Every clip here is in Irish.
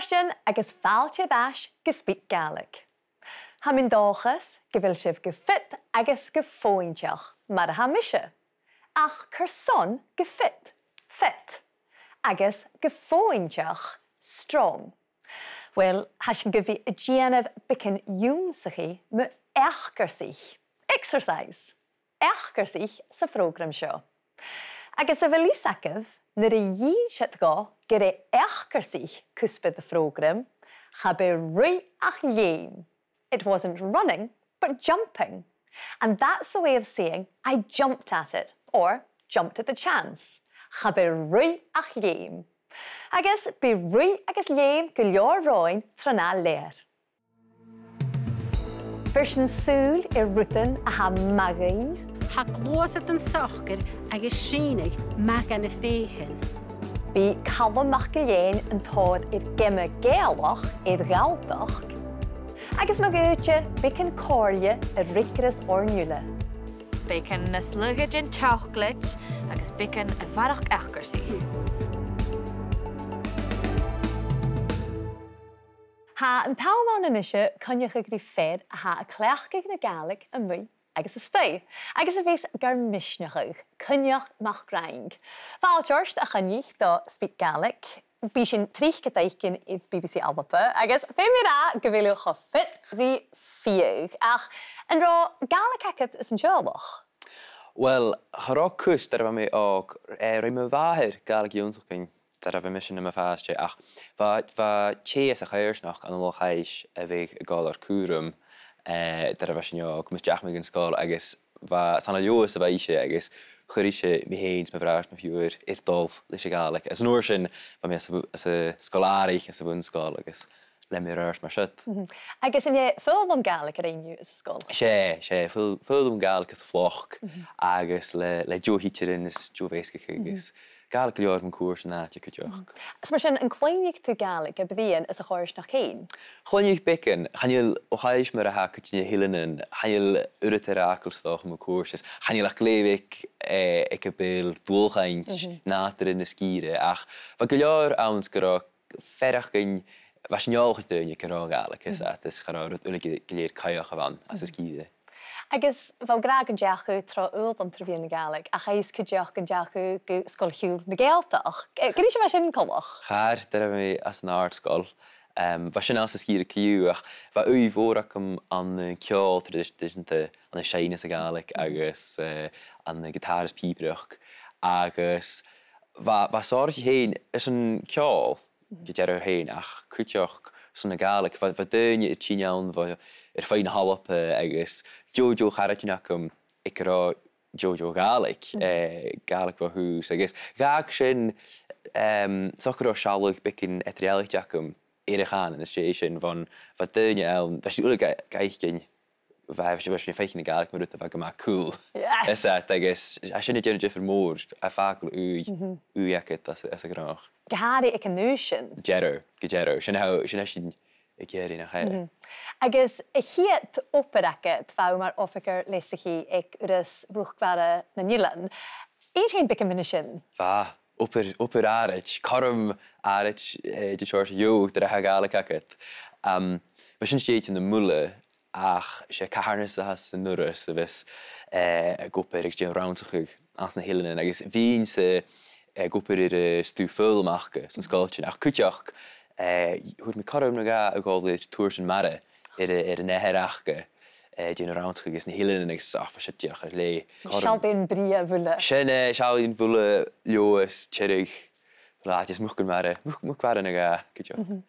Marston agus fáilte bheis go SpeakGaelic. Ha min dóchas go bhfuil sibh go fit agus go fóinteach mar a ha mise. Ach chur son go fit, agus go fóinteach strong. Well, ha sin go bhí a déanamh bicin dúnsachaí mu eachgarsich. Exercise. Eachgarsich sa fhrògraim seo. Agus a bhfuil lísacah nuair a dhín siad go gur é eachgarsich cuspid the fhrògraim, cha be bhruidhinn. It wasn't running, but jumping. And that's a way of saying I jumped at it, or jumped at the chance. Cha be bhruidhinn. Agus be bhruidh agus léim go leor roin trna léir. Version súl I rutan a ha magain. Ha glósat an sochgar agus sínig mac an a feuchainn. Bí Calum Maclean an tóid gime Gaelach Gàidhlig. Agus mag úte bicin cóirle a ricras ornúile. Bicin na slugad in cheumannan agus bicin a bharrachd eachgarsaí. Ha an támán inise Coinnichidh go dtí féad a ha a chluich na Gaelic a mu agus a stay. Agus a bhís gur misneachig, Coinneach MacFhraing. Fáilteoirt a Coinnichidh do SpeakGaelic. Bí sin tríoch go daicin I BBC Alba, agus fé mé rá go bhfuil cho fit rí fiúg. Ach, an rá Gaelic acad is an seolach? Wel, chará cwys dar efo mi og rwy mi fahir Gaelic iwnsachyn dar efo mission yma ffastio. Ach, fa ches a chairsnach an Lochalsh a bheith gael o'r cwrwm dar efo sy'n og mis diach mi gyn sgol agus fa sana lios a fa eisiau agus chwyr eisiau mi heins me bhráis me fiúr i'r dolf leis a Gaelic. As an o'r sy'n fa mi as a sgolarig as a bhun-sgoil agus le mi rars mar siat. Agus in full am Gaelic ar ainiu is a sgol? Sé, full am Gaelic as a floch agus le Joy Dunlop is Joy agus Gaelic leor yn cwrs yna ti cydioch. As mar sin an Coinnichidh tú Gaelic a byddian is a chóirs nach chéin? Coinnichidh bicin, chanil Lochalsh mar a ha cydioch hilanan, chanil urit ar acalstoch am y cwrs, chanil ach gleifig ag a bil dwlchaint natar yn y sgire, ach fa gylior awns gyro ferach gyn was njálch deunie kan Gaelic is at is gará geleerd kaioch van as is gide. Agus fel graag an deachu tro uldam tra bhíon na Gaelic a chais cydioch an deachu go scoilchiú na Gaeltach. Gyri se sin colach? Char, dar mi as an art scoil. Was sin as is gide ciú ach va ui vorach an ceol traditionte an Shine is a Gaelic agus an gitaris píbrach agus va sorg heen is an ceol Gàidhlig heen ach cwtioch son a Gaelic va deuine tínjaun va fein halappe agus Jojo charatnachum ikra Jojo Gaelic Gaelic va hús agus gaag sin soccer shalug bikin etrialicachum gaan in de sin van va deuine was ule gaichin was feichen Gaelic maar va ma cool. Is dat agus a sin je vermoor a fakel ueket as a graag. Gehari ik an núsin? Gero. Sin I géirí nach chéir. Agus a chiad operacet fá mar officer leisachí ag uras bhuachhara na Nílan. Ein sin bicin minna sin? Fa, oper árit, carm árit de seoir jo dar a Gaelic acet. Ma sin stéit in na mulle ach sé caharnas a has an nuras a vis goper ag dé roundachug as na hilanin agus vín se goper stú fullmachke san scoiltin ach cwtioch hwyd mi carm na ga a gáil tuairs an mare an neherachge dé roundachug is na hilanin agus af a sitioch ar le. Sialdin bria bhula? Sin sialdin bhula leos, tirig, látis muchgan mare, muchhara na ga cwtioch.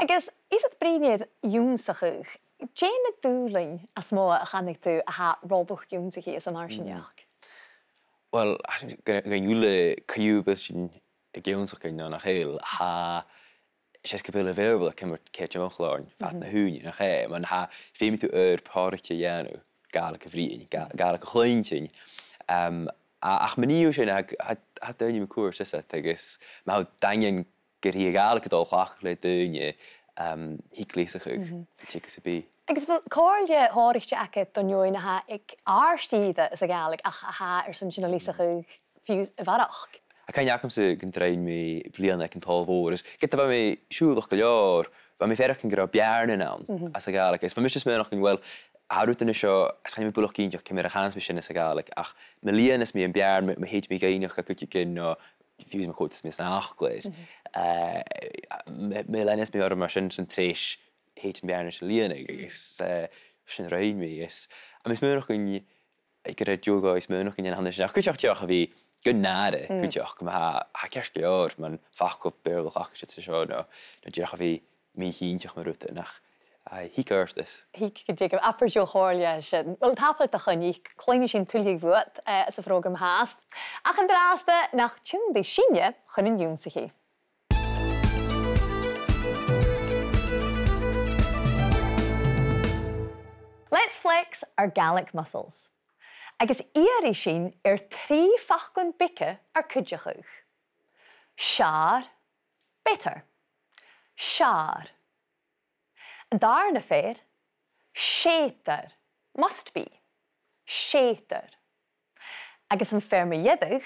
Agus is het brinir júnsachug? Jane dúling as mó a chanig tú a ha robuch júnsachí as a marsinneach? Wel, gan júle caiúbas sin a géúnsachig na nach héil ha sé gobile verbal cymmer céit amachláin fat na húni nach hé, man ha féimi tú párachte dhéanú Gaelic a bhríon, Gaelic a chluintin. Ach maníú sin ha daine me cuas is agus ma ha dain gur hi Gaelic adol chach le daine híglísachug, tígus a bí. Agus bhfuil cóirle háiríte aige don join ha ag árstíide is a Gaelic ach a ha ar san sinalísachug fiús a bharrachd? a cain iacam sa gan drain mi bliana ac yn tol fôr, gyda fa mi siwlwch gael fa mi ferach yn gyda biarn yn awn as a Gaelic. Fa mi eisiau smynach yn wel, arwyd yn eisiau, as cain mi bwlwch gyn diolch cymryd a chans mi sy'n as a Gaelic, ach mi lian as mi yn biarn, mi heid mi gainioch ac ydych gyn o fiws mi cwt as mi as na achglid. Mi lenes mi o'r sy'n treis heid yn biarn as a lianig, sy'n rhaid mi. A mi smynach yn gyda diogo i smynach yn hannes yn ach gwtioch diolch a fi gynnare, gwtioch, ha cersg i o'r, ma'n ffach o byrlwch ac sy'n sio, no diolch a fi mi hun diolch mewn rwyd ynach. Hic orsdys. Hic gydig am apur jo chorlia sy'n. Wel, taplet a Coinnichidh, Coinnichidh sy'n twylig fwyd as y frogram haast. Ac yn draste, nach tjwng di sinje, chyn yw'n sy'n chi. Let's flex our Gaelic muscles. Agus iari sin tri fachgon bikke cwdjachwch. Siar, better. Siar. And daar na fair, shater, must be. Shater. Agus yn ferme yedig,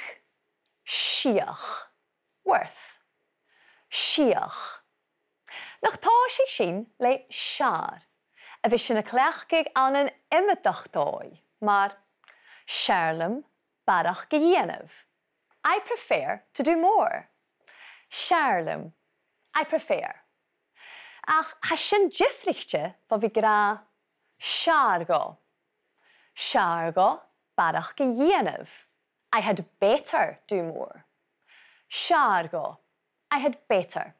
shiach, worth. Shiach. Nach tá sé sin le siar. A bhí sin na cleachcaigh an an imimeachtói, mar Sharlam bharrachd dhéanamh. I prefer to do more. Sharlam, I prefer. Ach, ha sin difrichte fa bhí gra siargo. Siargo bharrachd dhéanamh. I had better do more. Siargo, I had better.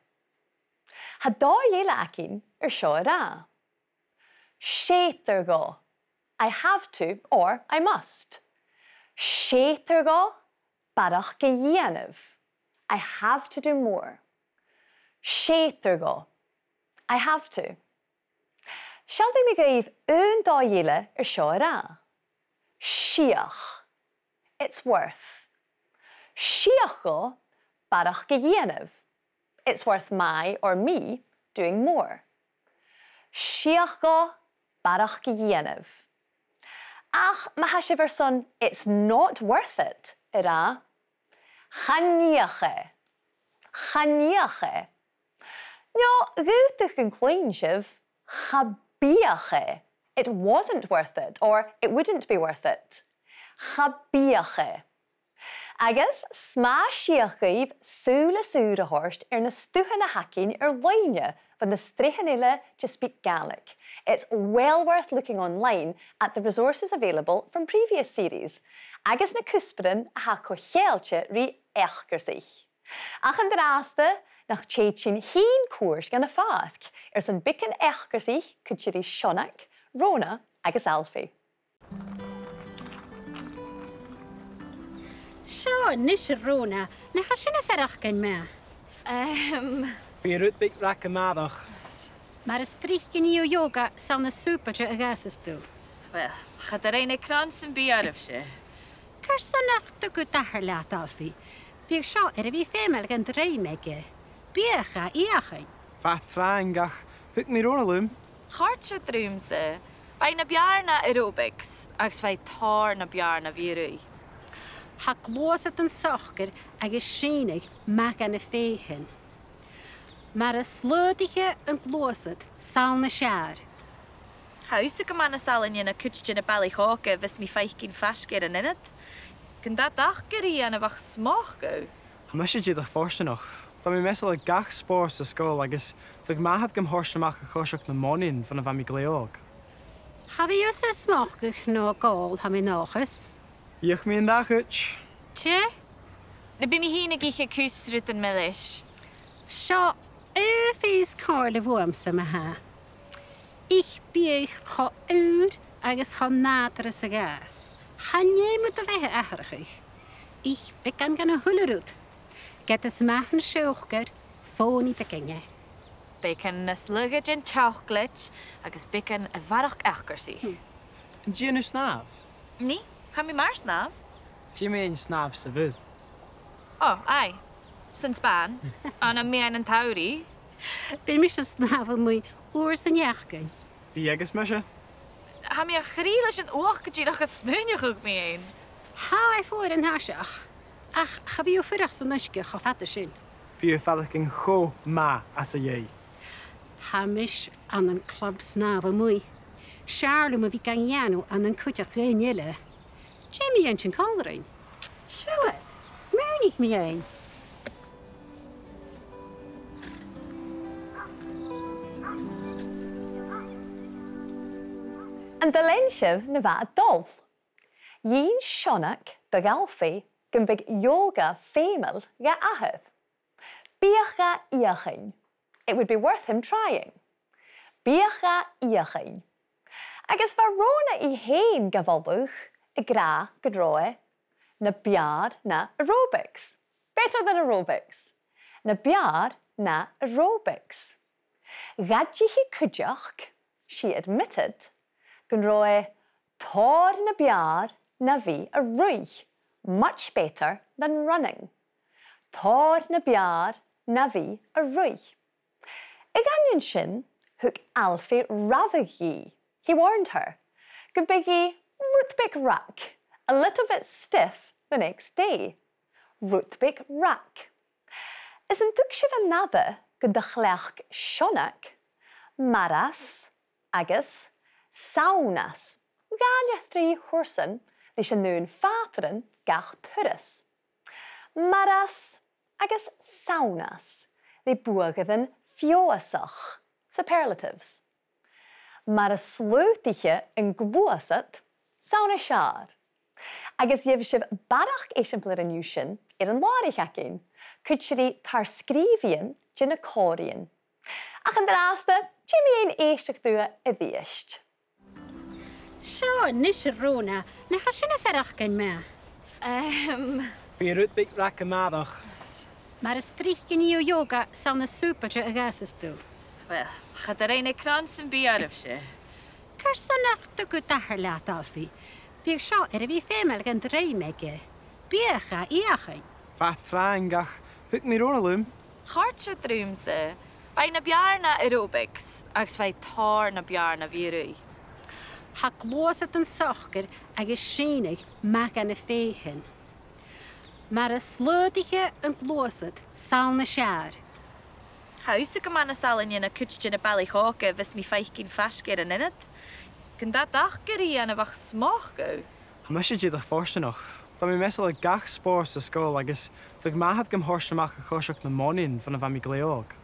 Ha dá dhéile acin seo ra. Shater go, I have to or I must. Shater go, bharrachd dhéanamh. I have to do more. Shater go, I have to. Shall we give dá dhéile seo ra? Shiach, it's worth. Shiach go, bharrachd dhéanamh. It's worth my or me doing more. Shiach go, bharrachd dhéanamh. Ach, ma ha sé son, it's not worth it, ra. Chainneacha. Chainneacha. No, gútach an clínsibh, chabíacha. It wasn't worth it, or it wouldn't be worth it. Chabíacha. Agus, smáisiachaíh súla súra horst na stúchan na hacin leine van the strechanile to speak Gaelic. It's well worth looking online at the resources available from previous series. Agus na cúsparan a ha cochéalche rí echgersich. Ach an draste nach tchéad sin hín cuairs gan na fáthc san bican echgersich cúid Sionach, Rona agus Alfie. Seo, nis Rona, na ha sin a ferach me. Bhí rúdbig rac a madach. Maar is trichgen nieuw yoga zal een supertje agasses toe. Wel, gaat er een krans en biarfse. Kersanach de goed dager laat Alfie. Wie zou wie femel gaan dreimeke. Biega, iachen. Vat traingach, huk mi ronalum. Hartje droomse. Bij na biarna aerobics, als wij tar na biarna virui. Ha gloset een socher, agus schienig, maak aan de feuchainn. Maar een sleutige en gloset zal na sjaar. Huis ik man sal in een kutje in Baile Udain, vis mi feikin faskeer in het. Kan dat daggerie aan een wacht smaken? Mis je dat voorste nog? Van mi mesel een gach spòrs de school, agus vig ma had gem horstemach gekoshok na monin van een van mi gleog. Have je ze smaken no goal, ha mi noches? Ich mi een dag utch. Tje? De bin mi hine giche kusrut en millish. Zo, Fys Carle wormse me ha. Ich bieg ha uur agus ha natere se gas. Han je moet de wehe acherigig. Ich bekan gan a hullerut. Get es machen scheuchger, foni bekenje. Bekan is luggage en cheumannan, agus bekan a bharrachd achgarsi. Gien u snaaf? Nee, ga mi maar snaaf? Gien mi een snaaf se vud. Oh, ai. Sin Spaan. Anna mi een tauri. Ben mis snavel mooi oors en jachken. Wie agus mesje? Ha mi a chrílis en ooggetjie dat gesmeunje ook mee een. Hou hij voor een harsach. Ach, ga fi o ffyrach sy'n ysgu choffad y sy'n. Bí fadach yn cho ma as a ie. Hamish an yn club snaf o mwy. Siarlw ma fi gan ianw an yn cwtach lein ile. Jamie yn sy'n colrain. Siwed, smernig mi ein. Yn dylensif na fa a dolf. Yin sionac dy galfi gymbyg yoga female ga ahydd. Biacha iachyn. It would be worth him trying. Biacha iachyn. Agus fa rona I hen gafolbwch y gra gydroe na biar na aerobics. Better than aerobics. Na biar na aerobics. Gadji hi cwdiach, she admitted, gynroe tor na biar na fi a rwy. Much better than running. Tor na biar na fi a rwy. Ig anion sin, hook alfie ravig He warned her. Gybigi rutbig rack, a little bit stiff the next day. Rutbig rack. Is yn dwgsif another gydachlech sionac, maras, agus, saunas. Gania 3 horsen, lys yn nhw'n fathren gach turus. Maras, agus saunas, li bwagydden fioasach, superlatives. Maar a sleutige yn gwasat, sauna siar. Agus yfsif barach esiampler yn iwsyn, yn larich acyn, cwtsiri tar sgrifien gyn y corien. Ach yn draste, Jimmy ein eisiach ddwa y ddiest. Sio, nis y rona, na cha sy'n y fferach gan me. Bí rútbig rack yn maddach. Mae'r ystrych gen I o yoga sa'n y super dy agas ysdw. Wel, chad yr ein ecran sy'n biaraf si. Carsynach dy gwydahar laat alfi. Byg sio er y fi femel gan dreimege. Biacha iachyn. Fat rhaen gach. Hwg mi ro'n alwm. Chart sy drwm sy. Fai na biar na aerobics, agus fai tar na biar na virui. Ha glosat yn sochger ag is sienig mag an y feuchainn. Mae'r slödige yn glosat sal na siar. Haus y gyman y salin yn y cwtch yn y Baile Udain fys mi feuchainn fasger yn ynydd. Gynda dach gyri an y fach smoch gyw. Mysio ddech fforst noch. Fa mi mesol y gach spòrs y sgol agus fag mahad gym horst amach a chosiach na monin fan y fam I gleog.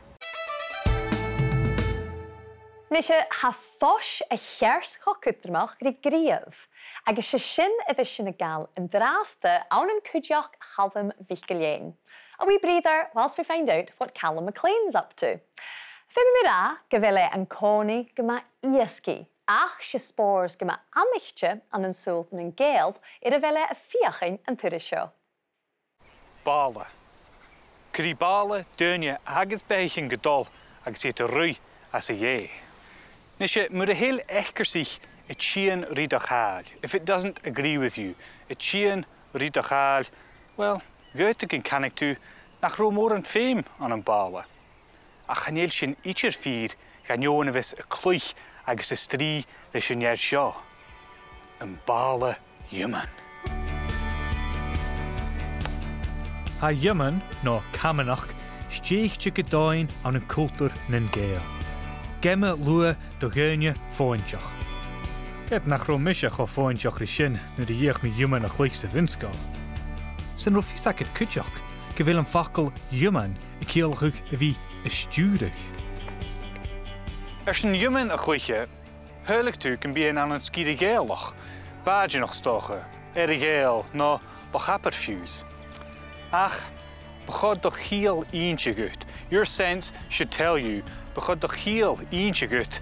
Nisje ha fosh a chers chocudrmach ri grief, agus se sin a vision a gal yn draste awn yn cwdiach Calum Maclean. A we breather whilst we find out what Calum Maclean's up to. Femi mi ra gyfele yn coni gyma iesgi, ach se spòrs gyma anichtje an yn sŵlth yn Gaelhd a fele a feuchainn yn turisio. Baile. Cri Baile Udain agus beichainn Gàidhlig agus te rwy as a ie. Nisje, moet a heel echkersich het chien ridachal. If it doesn't agree with you, het chien ridachal, well, Goethe kan ik tu nach romoor een feem aan een Baile. A chaneel sin ietsjer vier gaan johan vis a chluich agus a strie leis een jaar sjo. Een Baile cheumannan. Ha cheumannan, no Camanach, steegtje Udain aan een cultuur nen Gael. Gemme lua do gönje fóinteach. Het nach romisach o fóinteach ri sin nu de jeech mi cheumannan a chluich sa bhun-sgoil. Sin rofisak het kutjach, gewil een fakkel cheumannan a kielchug a vi a stuurich. Sin cheumannan a chluiche, huilig tu kan bien aan een skiere Gaelach, badje nog stochen, Gael, no bachapperfuse. Ach, begod doch heel eentje gut. Your sense should tell you, begod doch heel eentje gut.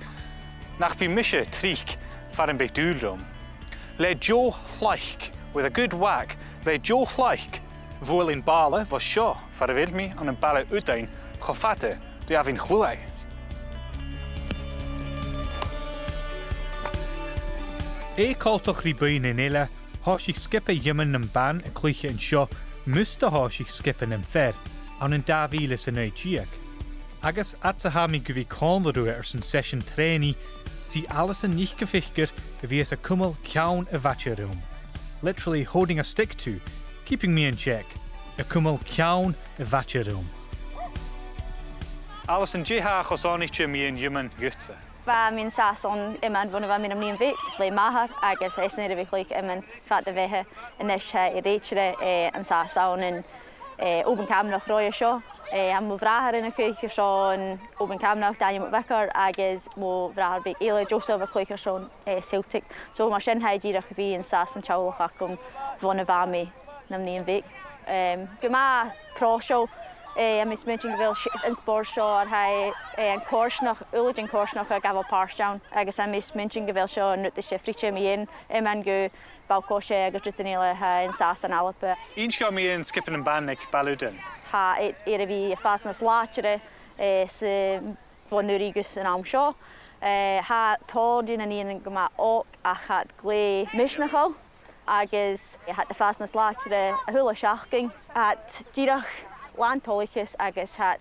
Nach bi misje triek van een beduurdom. Let Joe chluich, with a good whack, let Joe chluich. Voel in Baile was sjo, verwid me aan een Baile Udain, gevatte, die have in chluich. Kaltoch ri buin in ille, has ik skippe cheumannan een ban a chluiche en sjo, muste has ik skippen en ver, aan een daviles en uitjiek. Agus at ha mi gyfi conderue zijn session traini, si alles een nicht gefichter, wie es a kummel kaun a vatje room. Literally holding a stick to, keeping me in check. y cwmwl ciawn y fatio rwm. Alles yn jihach os onich mi yn ymyn gytse. Fa mi'n sason yma'n fwn o fa mi'n ymwneud fic, ble mahar, agos esnir y fi chlyg yma'n ffat y fehe yn eisiau i reitire yn sason yn oben camnach roi o sio. Am mo vrahar yn y cwych o sio yn oben camnach Daniel MacFhraing agos mo vrahar byg Eile Joseph y cwych o sio yn Celtic. So mae sy'n haid i'r fi yn sason chawlach ac yn fwn o fa mi yn ymwneud fic. Gyma pro sio. Mis mention gyfil yn spòrs sio ar hai yn corsnach, ulig yn corsnach a gafel parstawn. Agos mis mention gyfil sio yn nwt ysio ffritio mi un, man gw balcosio agos drwy'n eile yn sas yn alapa. Un sio mi yn skipin yn bannig Baile Udain. Ha er fi ffas na slachere sy'n fod nwr igus yn am sio. Ha tod yn un yn gyma aoigh a chat gle misnachol. Agos hat y ffas na slachere a hwyl o siachgyn. Hat dirach Lochalsh agus hat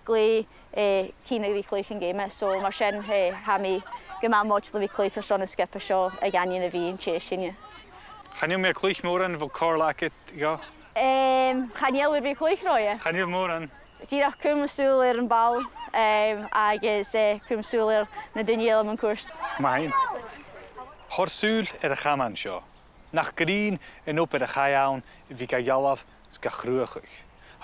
gle Kenny chluich yn game, so mae sy'n ha mi gyma modl fi chluich o sio yn skip o sio a ganyan y fi yn chesyn. Chanio mi'r chluich môran fel corlacet, go? Chanio fi chluich roi. Chanio môran? Dirach cwmsŵl yn bal agus cwmsŵl na dyniel yn cwrs. Mae'n. Horsŵl y chaman sio. Nach grin yn op y chaiawn fi ga ialaf sga chrwchig.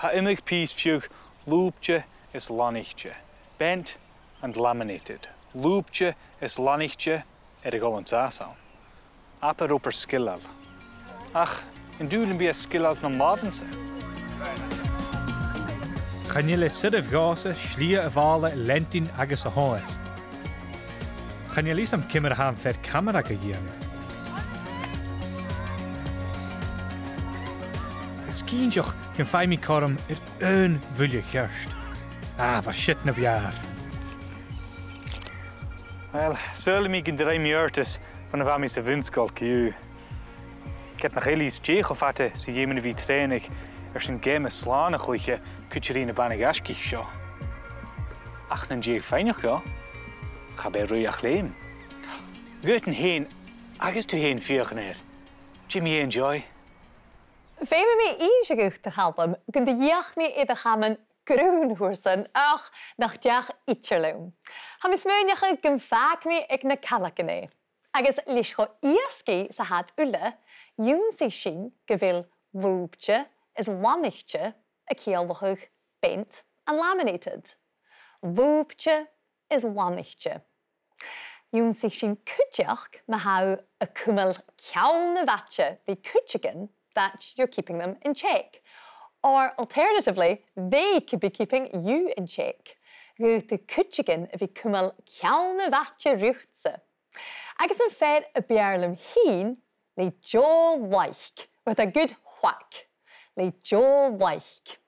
Ha imig pys fiwch lúbtje is lanichtje. Bent and laminated. Lúbtje is lanichtje y golyn sasawn. Aper oper skillal. Ach, yn dŵl yn bi a skillal na mavense. Chanile syrf gasa schlia y fala lentin agus a hoes. Chanilis am cymmer ham fer camera gygian. Skínjoch can find me corm een vulle gerst. Va shit na biar. Wel, syle mi gyn dyrau mi urtus van y fami sy bhun-sgoil cyw. Get na chylys jeich o fate sy iemen fi trenig sy'n gem y slan y chluiche cwtcherin y banig asgich sio. Ach na'n jeich feinioch jo. Cha be rwy ach lein. Gwyd yn hen, agos tu hen fiach yn Jimmy en Joy. Fe me mi eisiau gwych te Calum, gyn de iach mi iddo chaman grwn hwrsen, ach nach diach itcherlwm. Ha mi smyrniach gyn fag mi ag na calach yn Agos lischo iasgi sa had ulle, yw'n si sy'n gyfil fwbtje is lanichtje a kielwachig bent and laminated. Fwbtje is lanichtje. Yw'n si sy'n cwtjach ma hau a cwmel ciawn y vatje the cwtjigen that you're keeping them in check. Or alternatively, they could be keeping you in check. Gwyth the cwtjigen if you cwmel ciawn y vatje ruchtse. Agus yn fed y biarlum heen, le jaw weich, with a good whack. Le jaw weich.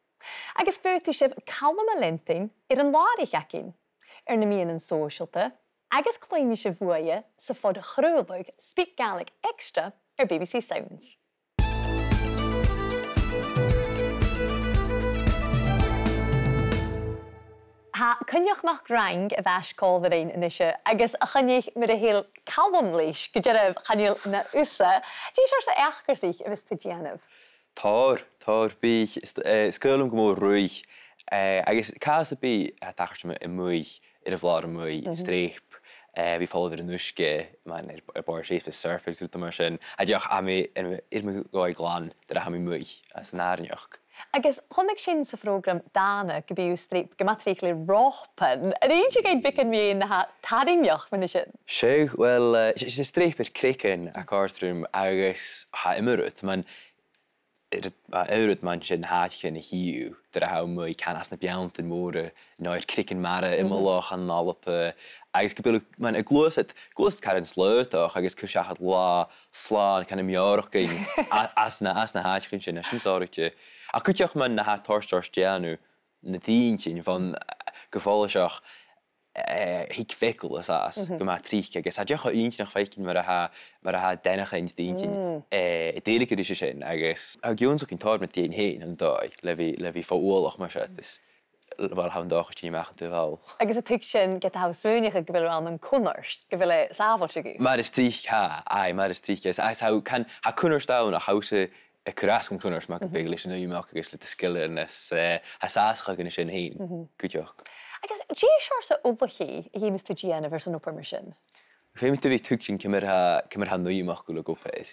Agus fyrth sif Calum MacIlleathain yn larich acin. Na mi yn socialte. Agus Coinnichidh fwye sa fod Gàidhlig SpeakGaelic extra BBC Sounds. Ha Coinneach MacFhraing a bheis Udain in isise, agus a Coinneach mar a héal Calum leis go deiribh chaneal na usa. Dí seir sa eachgur sich a bheits go déanamh? Tar bí scoilm go mór ruig. Agus cas a bí a tachart me i muig ar a bhlár a muig stréip. Vi follow yn uske, man bar séf surfing ut mar sin. A diolch am me goi glan dat ha mi mwy as an arnioch. Agus honnig sin sa frogram dana go bíú streip gematrically ropen. An eintje gaid bican mi in ha tarinioch man sin. Seo, wel, is streip cricken a cartrum agus ha immerut, man man sin haatje in hiú, dat ha mwy can as na biant in móre, nair cricken mare immerloch an nalpe. Agus gybil, man, glwysyd car yn slötoch, agus cwsiach at la, slan, can ymioroch gyn, as na haatje gyn sin, sy'n sorry ti. A cwtioch man na ha torstors dianw, na ddyn ti'n, fan gyffolioch, hig fecul as gyma trich, agus a diolch o un ti'n o'ch feicin mar a ha denach ein dyn ti'n, deilig ydych sy'n, agus a gywns o'ch yn tor met dyn hyn am doi, lefi fawoloch mar sy'n, wel hawn doch ti'n mach yn dyfal. Agus a tig sin get haw smwynich a gyfil ran yn cwnners, gyfil e safol sy'n gyw? Mar ys trich ha, ai, mar ys trich, as ha cwnners dawn a hawse cwrasg yn cwnnwrs mae Baile Udain yn ymwneud agus le ddysgil yn hasasach yn ysyn hyn, gwydioch. Agus, dí seir sa ullachí I hímas tú díana vers an upper mission? Fe mi tyfu tŵgsin cymryd ha nwy'mach gwle gwpeth.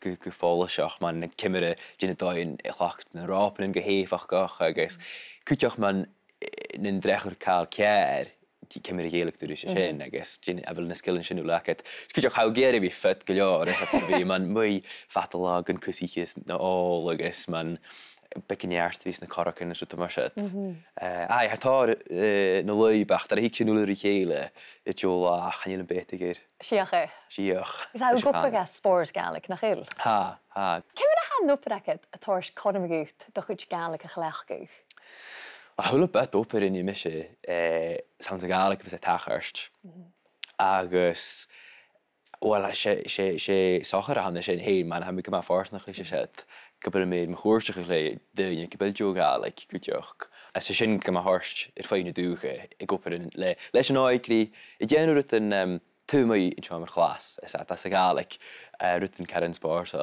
Gyffola sioch ma'n cymryd dyn y doi'n eich yn rop yn gyheifach goch agus cwtioch ma'n yn drech o'r cael cier cymryd Gaelic dwy'r eisiau sy'n agus efo yn ysgil yn sy'n nhw lacet. Cwtioch haw ger I fi ffyd gylior ma'n mwy fatalog yn cwsichus na ôl agus ma'n becyn iarst fys na corach yn ysgrifft yma sydd. Ai, hator na lwy bach, dar hic sy'n nŵl yr Gaele, y diol a chanil yn beth I gyr. Siach e? Siach. Is hau gwpag a spòrs Gaelic nach il? Ha. Cymryd a han up racet a tors Coinnichidh gwyt, doch yw't Gaelic a chlech gwyt? A hwyl o beth oper yn I mysio, sa'n Gaelic fys e tacharst. Agus, wel, se socher a han sy'n hyn, ma'n ham I gyma ffors nach lysio sydd. Gybyr yn mynd mwchwrsach I le dyn, gybyr jo Gaelic, gwydioch. As sy'n gyma horst i'r ffein y dŵch I gwpr yn le. Leis yn oed gri, I gen rwyd yn tŵ mwy yn siom yr chlas, as y Gaelic, rwyd yn caren spòrs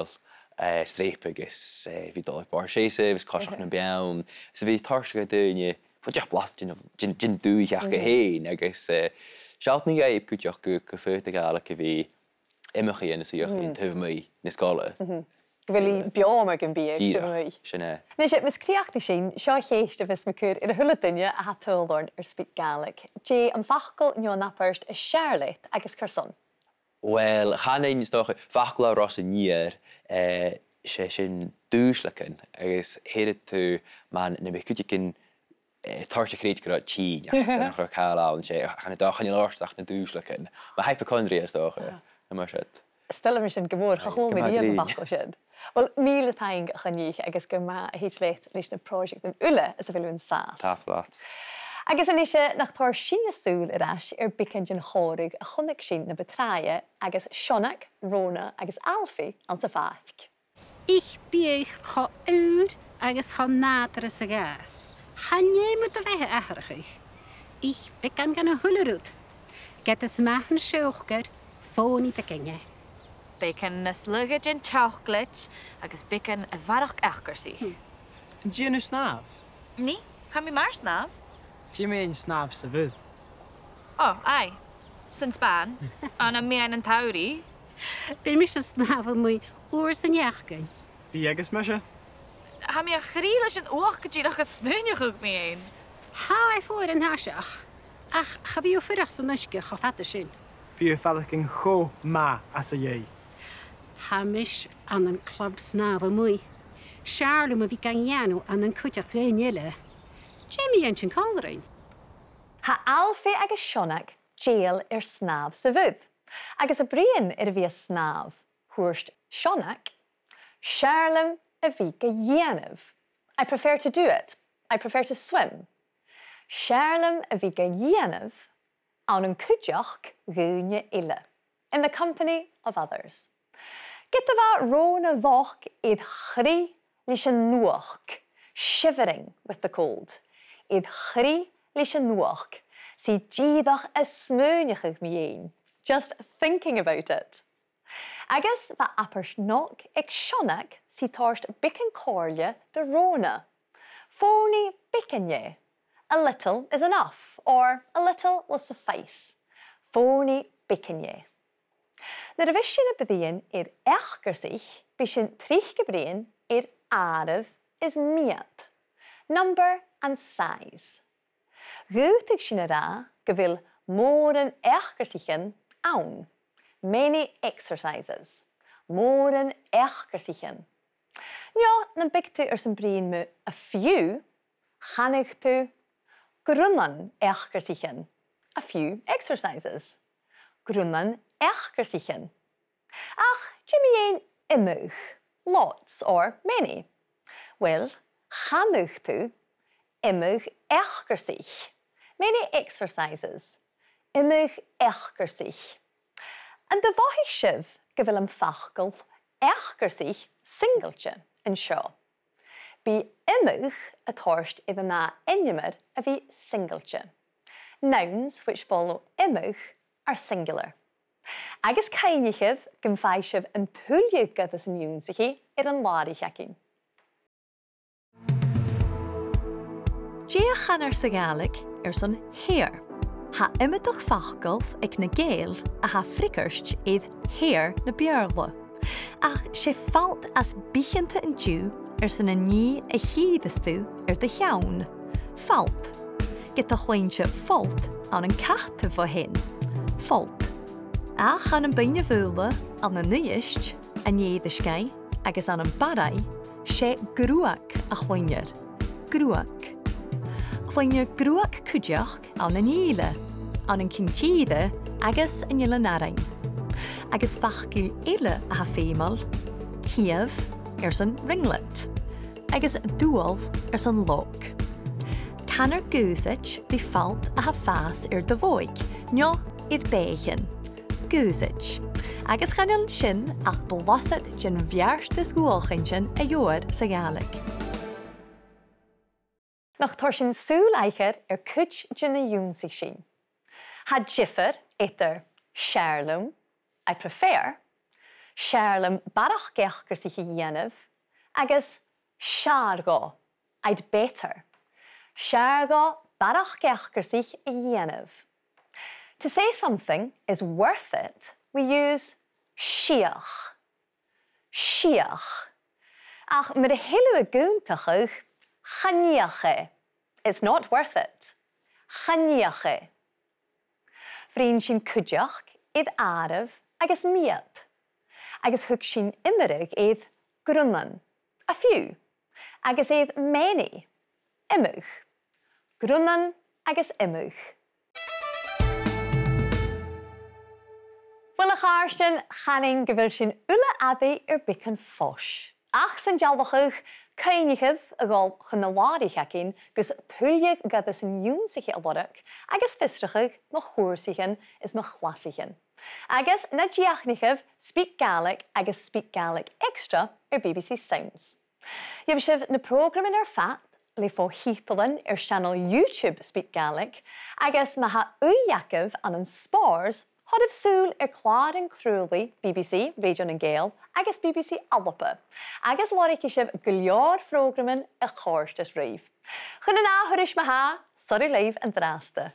streip agos fi dolyg bor seisif, fys cosach yn biawn. So fi torsach y dyn, fod jach blast jyn dŵch ach y hyn, agos sialt ni gaib gwydioch gyffyrt y Gaelic I fi imach I yn y swych yn tŵ mwy nes gola. Gyfili biom ag yn byd, dyma mwy. Sianne. Nes mis criach ni sy'n, sio cheist y fys my cwr i'r hwla dynia a ha tŵldorn yr SpeakGaelic. Dje am fachgol nio naparst y Charlotte agos cyrson? Wel, chan ein ysdoch, fachgol a ros yn nier, sy'n dŵslacyn, agos heret tu man neu beth cwtig yn toirt y creid gyda tîn, ac yn ochr o cael awn, chan y doch yn i'n orsdach na dŵslacyn. Mae hypochondria ysdoch, yma sydd. Stella mi sy'n gymwr, chachol mi dian fachgol sydd. Wel, mil y taing Coinnichidh agos gyma hyd leith leis na prosiect yn ule as y fel yn sas. Taf lat. Agos yn eisiau nach tor sy'n ysŵl yr as bicen jyn chorig a chwnig sy'n na betraie agos Sionach, Rona agos Alfie an sa fathg. Ich bych cho ywd agos cho nadr ys y gas. Hanye mwyd o fehe ahrachig. Ich began gan y hwlyrwyd. Gydys mach yn siwchgar ffôn I begynau. Bacon na slugad yn chocolate, agus bacon y bharrachd achgyrsi. Di yn y snaf? Ni, ha mi mar snaf? Di yn snaf sa fydd? O, ai, sy'n span, an am mian yn tawri. Be mi sy'n snaf o mwy o'r sy'n iachgyn. Bi agos mysio? Ha mi a chrílis yn oach gydyd ach ysmynioch ag mi ein. Ha ei ffwr yn hasiach. Ach, cha fi o ffyrach sy'n nysgych o thad y sy'n. Bi y ffadach yn cho ma as y iei. Hamish an yn clwb snaf o mwy. Siarlwm y fi gan ianw an yn cwtach rein ile. Jamie yn sy'n colrein. Ha Alfie agos Sionach jail snaf sa fydd. Agos y brian fi a snaf hwrst Sionach, Siarlwm y fi gayanaf. I prefer to do it. I prefer to swim. Siarlwm y fi gayanaf an yn cwtach gŵnja ile. In the company of others. Gyda fa Rona foch idd chri leis yn nuach, shivering with the cold. Idd chri leis yn nuach, si gídach smynach ag mi ein, just thinking about it. Agus fa apers nog ag Sionach si torst bicken corlia de Rona. Phony bicken ye. A little is enough, or a little will suffice. Phony bicken ye. Na revision y byddion achgersich, bysyn trich gebrien araf is miad. Number and size. Gwtig sy'n ra gyfil môr yn achgersichen awn. Many exercises. Môr yn achgersichen. Nio, na bygtu sy'n brin me a few, chanig tu grumman achgersichen. A few exercises. Grumman achgersichen. Ach, Jimmy ein imug, lots or many. Well, chanuch tu imug achgersich. Many exercises. Imug achgersich. En de vahishiv gyfil am fachgolf achgersich singeltje in sio. Bi imug het horst iddyn na enjummer a vi singeltje. Nouns which follow imug are singular. Agus Coinnichidh gan feisibh an tuiligh gadas an iúnsaí an láirícheacin. Dia chanar sa Gaelic son hair. Ha imimeach fachgalh ag na Gael a ha frickarst iad hair na bearla. Ach sé falt as bíchanta an dú san a ní a chiadastú de cheann. Falt. Get a chluinse falt an an cata bhruidhinn. Falt. Ach an baine bhúla an na nuist a néadascai agus an bharrachd sé grúach a chluinear. Grúach. Chluinear grúach cúideach an na níle, an Coinnichidh agus an learngaelic. Agus fachgail eile a ha féimeáil, ciamh san ringlet, agus dúalh san loch. Canar gúsait di falt a ha fás de bhóig, neo iad bheichainn. Gúsait. Agus channeal sin ach blasad gin bhearst is gúalchain sin a dheoir sa Gaelic. Nach tar sin súl aicher cuid gin na iúnsaí sin. Ha jiffer étar searlam, I prefer, searlam bharrachd geachgur sich I dhéanamh, agus seargá, I'd better. Seargá bharrachd geachgur sich I dhéanamh. To say something is worth it, we use siach. Siach. Ach, mar a hilú a gúntachuch, chaníache. It's not worth it. Chaníache. Bhríonn sin cúideach iad áireamh agus miad. Agus thug sin imirig iad grunnan, a few. Agus iad many, imig. Grunnan agus imig. Well, Lochalsh chaning go bhfuil sin ula adaí bican fós. Ach san dealbachach Coinnichidh a gáil chun na láirícheacin gus tuiligh gadas an iúnsaí a bharrach agus fistrachach má chóirsaíchan is má chhlasaíchan. Agus na diaachnichidh SpeakGaelic agus SpeakGaelic Extra BBC Sounds. Dheibh sibh na prógramin fat le fóchainn channel YouTube SpeakGaelic agus má ha aoigh an spòrs Hodh súl clár an chrúlaí BBC Radio na Gael agus BBC Alpa, agus láiricigh sibh go leor fhrógraiminn a chóirstas riamh. Chun an áthairis ma ha, sorry leibh an drásta.